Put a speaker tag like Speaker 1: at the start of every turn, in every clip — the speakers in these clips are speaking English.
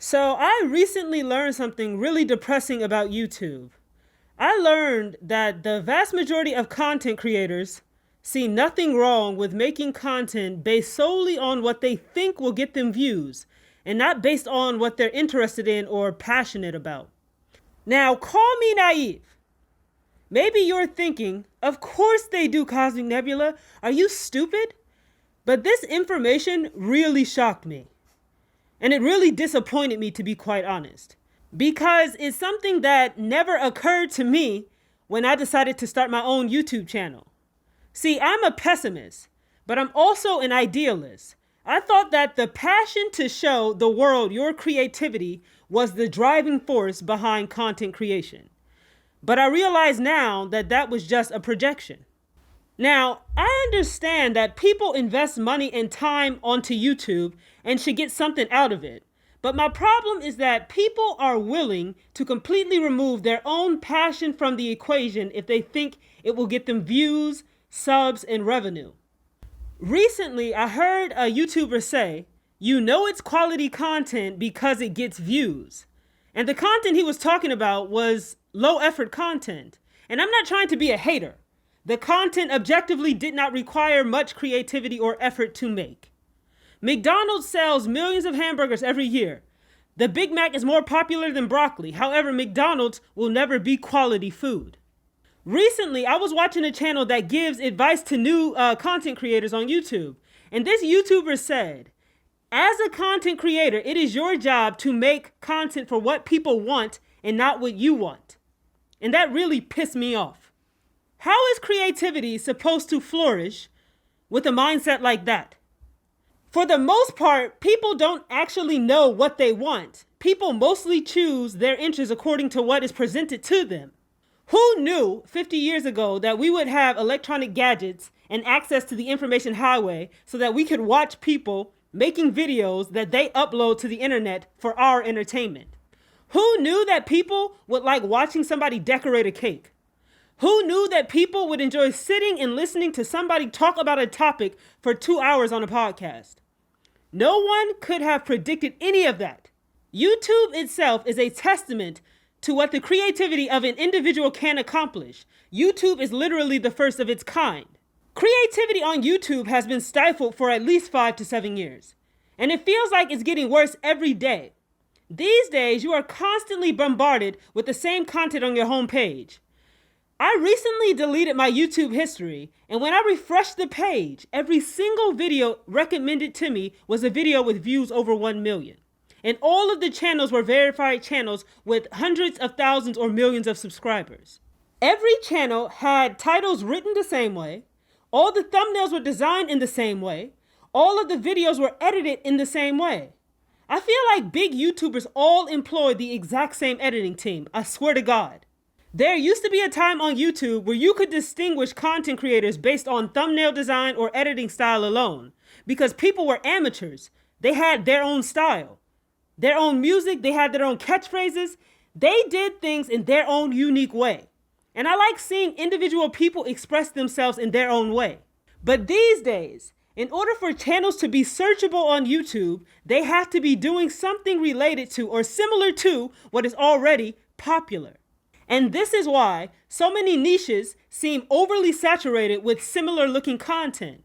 Speaker 1: So I recently learned something really depressing about YouTube. I learned that the vast majority of content creators see nothing wrong with making content based solely on what they think will get them views and not based on what they're interested in or passionate about. Now, call me naive. Maybe you're thinking, of course they do, Cosmic Nebula. Are you stupid? But this information really shocked me. And it really disappointed me, to be quite honest, because it's something that never occurred to me when I decided to start my own YouTube channel. See, I'm a pessimist, but I'm also an idealist. I thought that the passion to show the world your creativity was the driving force behind content creation. But I realize now that that was just a projection. Now, I understand that people invest money and time onto YouTube and should get something out of it. But my problem is that people are willing to completely remove their own passion from the equation if they think it will get them views, subs, and revenue. Recently, I heard a YouTuber say, you know it's quality content because it gets views. And the content he was talking about was low effort content. And I'm not trying to be a hater. The content objectively did not require much creativity or effort to make. McDonald's sells millions of hamburgers every year. The Big Mac is more popular than broccoli. However, McDonald's will never be quality food. Recently, I was watching a channel that gives advice to new content creators on YouTube. And this YouTuber said, as a content creator, it is your job to make content for what people want and not what you want. And that really pissed me off. How is creativity supposed to flourish with a mindset like that? For the most part, people don't actually know what they want. People mostly choose their interests according to what is presented to them. Who knew 50 years ago that we would have electronic gadgets and access to the information highway so that we could watch people making videos that they upload to the internet for our entertainment? Who knew that people would like watching somebody decorate a cake? Who knew that people would enjoy sitting and listening to somebody talk about a topic for 2 hours on a podcast? No one could have predicted any of that. YouTube itself is a testament to what the creativity of an individual can accomplish. YouTube is literally the first of its kind. Creativity on YouTube has been stifled for at least 5 to 7 years. And it feels like it's getting worse every day. These days, you are constantly bombarded with the same content on your homepage. I recently deleted my YouTube history, and when I refreshed the page, every single video recommended to me was a video with views over 1 million. And all of the channels were verified channels with hundreds of thousands or millions of subscribers. Every channel had titles written the same way. All the thumbnails were designed in the same way. All of the videos were edited in the same way. I feel like big YouTubers all employ the exact same editing team. I swear to God. There used to be a time on YouTube where you could distinguish content creators based on thumbnail design or editing style alone, because people were amateurs. They had their own style, their own music, they had their own catchphrases. They did things in their own unique way. And I like seeing individual people express themselves in their own way. But these days, in order for channels to be searchable on YouTube, they have to be doing something related to or similar to what is already popular. And this is why so many niches seem overly saturated with similar looking content.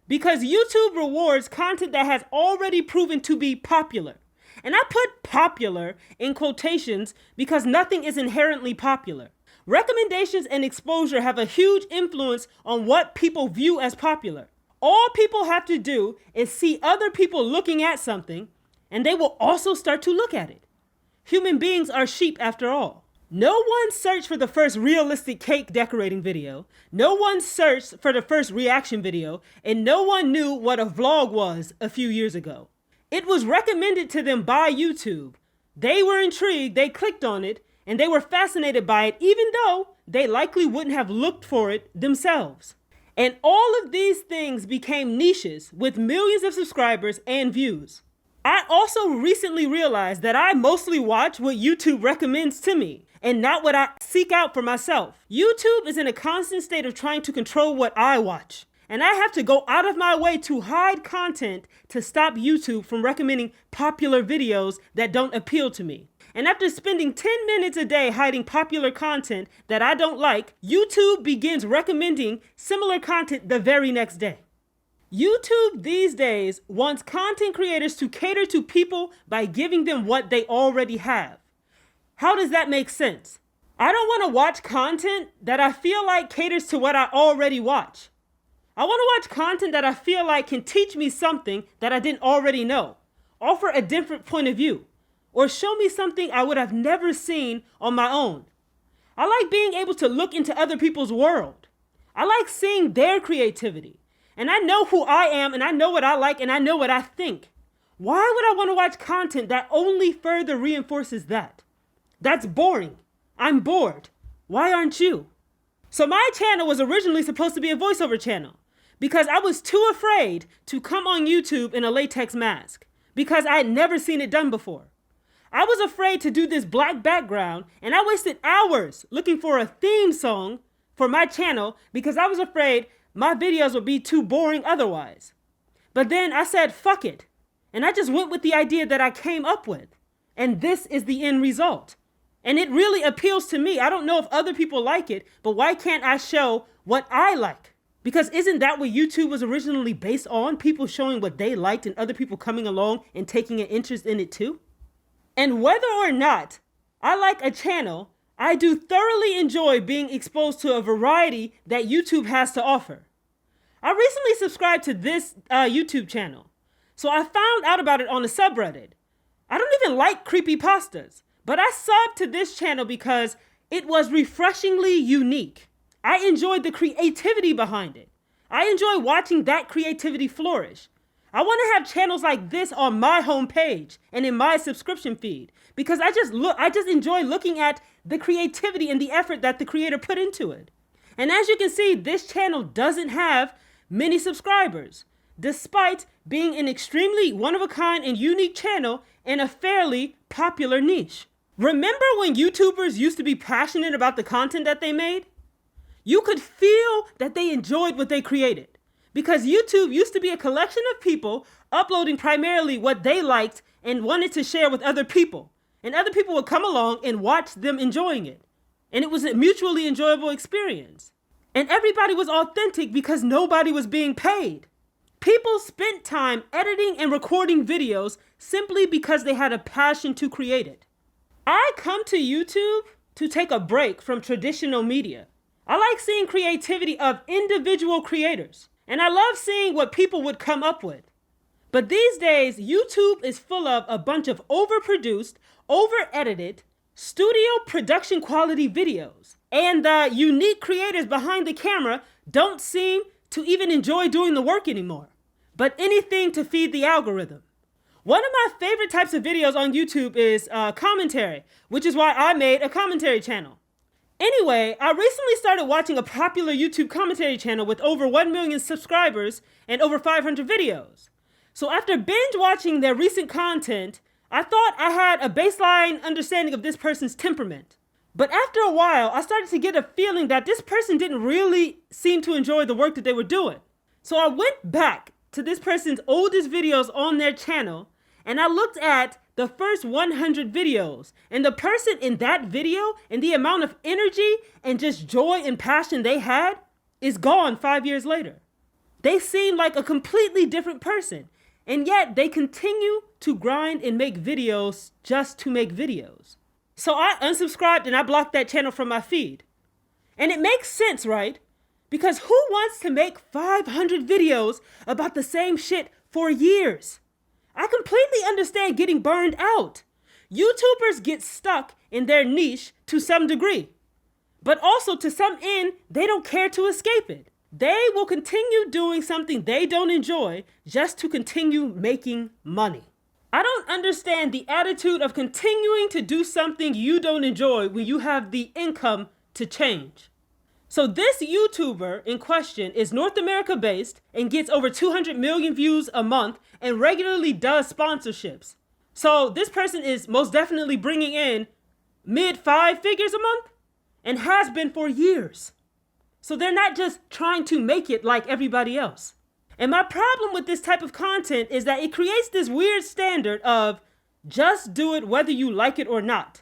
Speaker 1: Because YouTube rewards content that has already proven to be popular. And I put popular in quotations because nothing is inherently popular. Recommendations and exposure have a huge influence on what people view as popular. All people have to do is see other people looking at something, and they will also start to look at it. Human beings are sheep after all. No one searched for the first realistic cake decorating video. No one searched for the first reaction video. And no one knew what a vlog was a few years ago. It was recommended to them by YouTube. They were intrigued, they clicked on it, and they were fascinated by it, even though they likely wouldn't have looked for it themselves. And all of these things became niches with millions of subscribers and views. I also recently realized that I mostly watch what YouTube recommends to me, and not what I seek out for myself. YouTube is in a constant state of trying to control what I watch. And I have to go out of my way to hide content to stop YouTube from recommending popular videos that don't appeal to me. And after spending 10 minutes a day hiding popular content that I don't like, YouTube begins recommending similar content the very next day. YouTube these days wants content creators to cater to people by giving them what they already have. How does that make sense? I don't want to watch content that I feel like caters to what I already watch. I want to watch content that I feel like can teach me something that I didn't already know, offer a different point of view, or show me something I would have never seen on my own. I like being able to look into other people's world. I like seeing their creativity. And I know who I am, and I know what I like, and I know what I think. Why would I want to watch content that only further reinforces that? That's boring. I'm bored. Why aren't you? So my channel was originally supposed to be a voiceover channel because I was too afraid to come on YouTube in a latex mask because I had never seen it done before. I was afraid to do this black background, and I wasted hours looking for a theme song for my channel because I was afraid my videos would be too boring otherwise. But then I said, fuck it. And I just went with the idea that I came up with. And this is the end result. And it really appeals to me. I don't know if other people like it, but why can't I show what I like? Because isn't that what YouTube was originally based on? People showing what they liked and other people coming along and taking an interest in it too? And whether or not I like a channel, I do thoroughly enjoy being exposed to a variety that YouTube has to offer. I recently subscribed to this YouTube channel, so I found out about it on a subreddit. I don't even like creepypastas, but I subbed to this channel because it was refreshingly unique. I enjoyed the creativity behind it. I enjoy watching that creativity flourish. I want to have channels like this on my homepage and in my subscription feed because I just enjoy looking at the creativity and the effort that the creator put into it. And as you can see, this channel doesn't have many subscribers, despite being an extremely one-of-a-kind and unique channel in a fairly popular niche. Remember when YouTubers used to be passionate about the content that they made? You could feel that they enjoyed what they created. Because YouTube used to be a collection of people uploading primarily what they liked and wanted to share with other people. And other people would come along and watch them enjoying it. And it was a mutually enjoyable experience. And everybody was authentic because nobody was being paid. People spent time editing and recording videos simply because they had a passion to create it. I come to YouTube to take a break from traditional media. I like seeing creativity of individual creators. And I love seeing what people would come up with. But these days, YouTube is full of a bunch of overproduced, over-edited, studio production quality videos. And the unique creators behind the camera don't seem to even enjoy doing the work anymore, but anything to feed the algorithm. One of my favorite types of videos on YouTube is commentary, which is why I made a commentary channel. Anyway, I recently started watching a popular YouTube commentary channel with over 1 million subscribers and over 500 videos. So after binge watching their recent content, I thought I had a baseline understanding of this person's temperament. But after a while, I started to get a feeling that this person didn't really seem to enjoy the work that they were doing. So I went back to this person's oldest videos on their channel, and I looked at the first 100 videos, and the person in that video and the amount of energy and just joy and passion they had is gone 5 years later. They seem like a completely different person, and yet they continue to grind and make videos just to make videos. So I unsubscribed and I blocked that channel from my feed. And it makes sense, right? Because who wants to make 500 videos about the same shit for years? I completely understand getting burned out. YouTubers get stuck in their niche to some degree, but also to some end, they don't care to escape it. They will continue doing something they don't enjoy just to continue making money. I don't understand the attitude of continuing to do something you don't enjoy when you have the income to change. So this YouTuber in question is North America based and gets over 200 million views a month and regularly does sponsorships. So this person is most definitely bringing in mid 5 figures a month and has been for years. So they're not just trying to make it like everybody else. And my problem with this type of content is that it creates this weird standard of just do it whether you like it or not.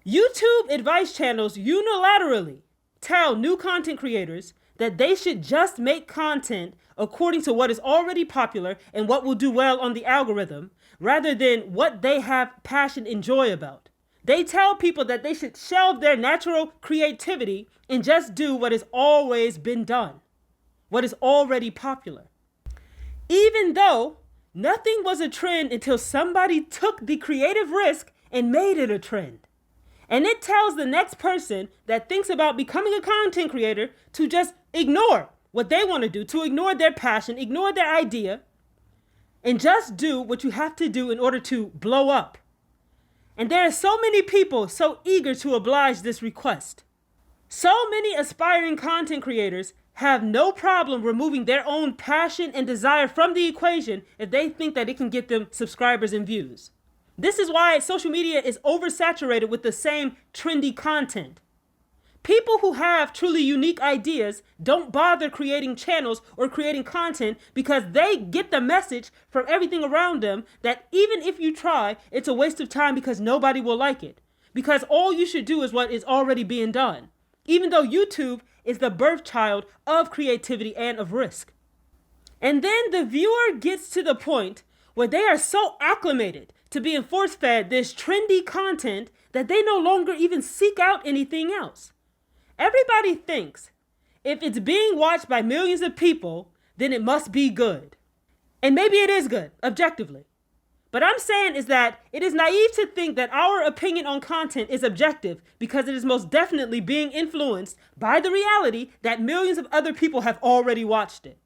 Speaker 1: YouTube advice channels unilaterally tell new content creators that they should just make content according to what is already popular and what will do well on the algorithm, rather than what they have passion and joy about. They tell people that they should shelve their natural creativity and just do what has always been done, what is already popular. Even though nothing was a trend until somebody took the creative risk and made it a trend. And it tells the next person that thinks about becoming a content creator to just ignore what they want to do, to ignore their passion, ignore their idea, and just do what you have to do in order to blow up. And there are so many people so eager to oblige this request. So many aspiring content creators have no problem removing their own passion and desire from the equation if they think that it can get them subscribers and views. This is why social media is oversaturated with the same trendy content. People who have truly unique ideas don't bother creating channels or creating content because they get the message from everything around them that even if you try, it's a waste of time because nobody will like it. Because all you should do is what is already being done. Even though YouTube is the birth child of creativity and of risk. And then the viewer gets to the point where they are so acclimated to being force-fed this trendy content that they no longer even seek out anything else. Everybody thinks if it's being watched by millions of people, then it must be good. And maybe it is good, objectively. But I'm saying is that it is naive to think that our opinion on content is objective because it is most definitely being influenced by the reality that millions of other people have already watched it.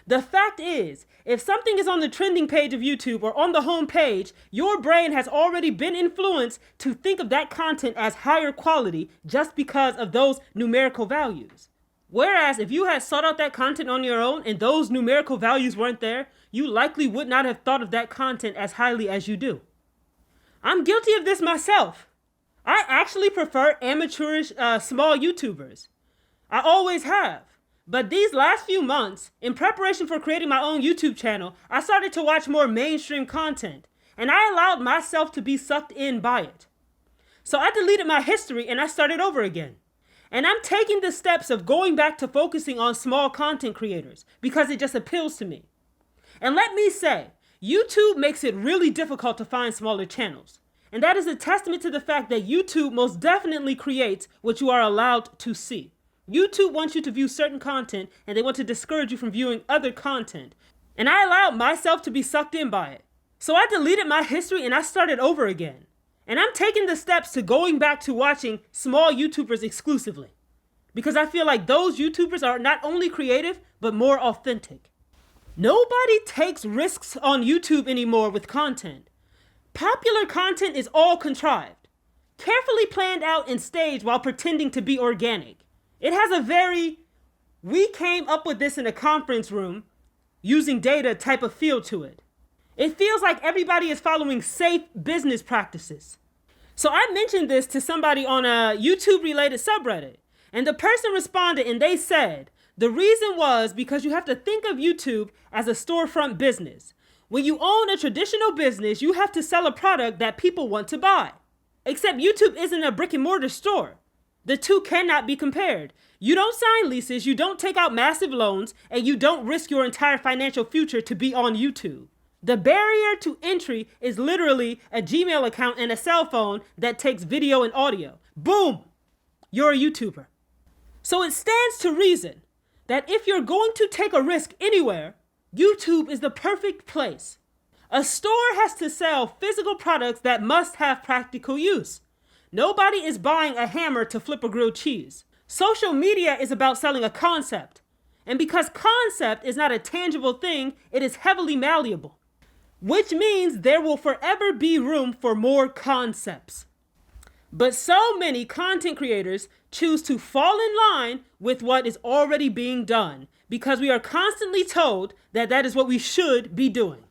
Speaker 1: The fact is, if something is on the trending page of YouTube or on the home page, your brain has already been influenced to think of that content as higher quality just because of those numerical values. Whereas if you had sought out that content on your own and those numerical values weren't there, you likely would not have thought of that content as highly as you do. I'm guilty of this myself. I actually prefer amateurish, small YouTubers. I always have. But these last few months, in preparation for creating my own YouTube channel, I started to watch more mainstream content, and I allowed myself to be sucked in by it. So I deleted my history and I started over again. And I'm taking the steps of going back to focusing on small content creators because it just appeals to me. And let me say, YouTube makes it really difficult to find smaller channels. And that is a testament to the fact that YouTube most definitely creates what you are allowed to see. YouTube wants you to view certain content and they want to discourage you from viewing other content. And I allowed myself to be sucked in by it. So I deleted my history and I started over again. And I'm taking the steps to going back to watching small YouTubers exclusively. Because I feel like those YouTubers are not only creative, but more authentic. Nobody takes risks on YouTube anymore with content. Popular content is all contrived, carefully planned out and staged while pretending to be organic. It has a very, we came up with this in a conference room using data type of feel to it. It feels like everybody is following safe business practices. So I mentioned this to somebody on a YouTube related subreddit, and the person responded and they said, the reason was because you have to think of YouTube as a storefront business. When you own a traditional business, you have to sell a product that people want to buy. Except YouTube isn't a brick and mortar store. The two cannot be compared. You don't sign leases, you don't take out massive loans, and you don't risk your entire financial future to be on YouTube. The barrier to entry is literally a Gmail account and a cell phone that takes video and audio. Boom! You're a YouTuber. So it stands to reason that if you're going to take a risk anywhere, YouTube is the perfect place. A store has to sell physical products that must have practical use. Nobody is buying a hammer to flip a grilled cheese. Social media is about selling a concept. And because concept is not a tangible thing, it is heavily malleable. Which means there will forever be room for more concepts. But so many content creators choose to fall in line with what is already being done because we are constantly told that that is what we should be doing.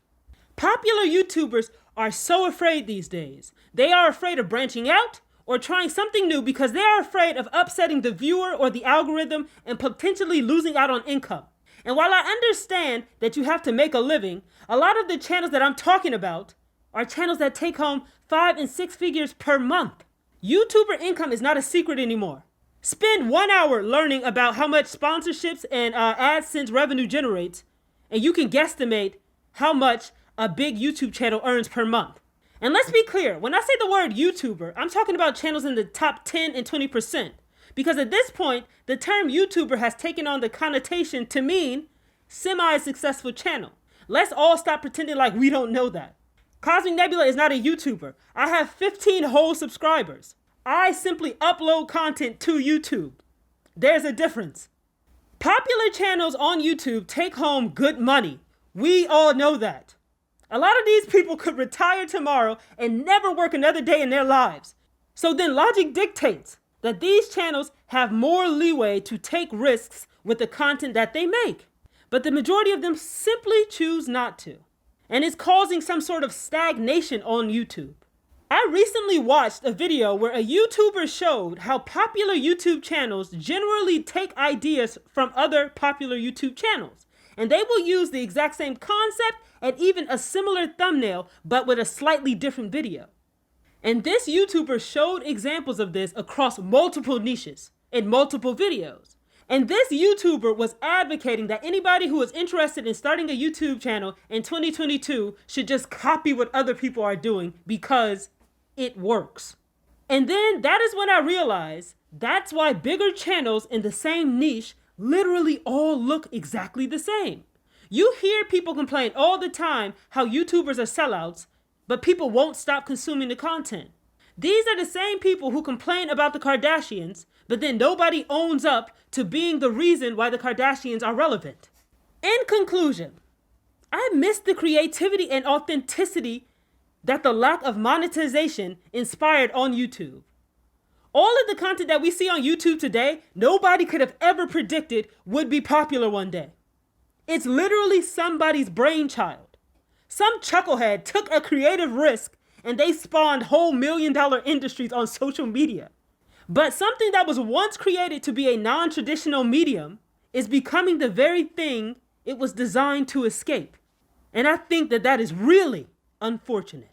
Speaker 1: Popular YouTubers are so afraid these days. They are afraid of branching out or trying something new because they are afraid of upsetting the viewer or the algorithm and potentially losing out on income. And while I understand that you have to make a living, a lot of the channels that I'm talking about are channels that take home 5 and 6 figures per month. YouTuber income is not a secret anymore. Spend 1 hour learning about how much sponsorships and AdSense revenue generates, and you can guesstimate how much a big YouTube channel earns per month. And let's be clear, when I say the word YouTuber, I'm talking about channels in the top 10 and 20%. Because at this point, the term YouTuber has taken on the connotation to mean semi-successful channel. Let's all stop pretending like we don't know that. Cosmic Nebula is not a YouTuber. I have 15 whole subscribers. I simply upload content to YouTube. There's a difference. Popular channels on YouTube take home good money. We all know that. A lot of these people could retire tomorrow and never work another day in their lives. So then logic dictates that these channels have more leeway to take risks with the content that they make. But the majority of them simply choose not to. And it's causing some sort of stagnation on YouTube. I recently watched a video where a YouTuber showed how popular YouTube channels generally take ideas from other popular YouTube channels. And they will use the exact same concept and even a similar thumbnail, but with a slightly different video. And this YouTuber showed examples of this across multiple niches in multiple videos. And this YouTuber was advocating that anybody who is interested in starting a YouTube channel in 2022 should just copy what other people are doing because it works. And then that is when I realized that's why bigger channels in the same niche literally all look exactly the same. You hear people complain all the time how YouTubers are sellouts, but people won't stop consuming the content. These are the same people who complain about the Kardashians, but then nobody owns up to being the reason why the Kardashians are relevant. In conclusion, I miss the creativity and authenticity that the lack of monetization inspired on YouTube. All of the content that we see on YouTube today, nobody could have ever predicted would be popular one day. It's literally somebody's brainchild. Some chucklehead took a creative risk and they spawned whole $1 million industries on social media. But something that was once created to be a non-traditional medium is becoming the very thing it was designed to escape. And I think that that is really unfortunate.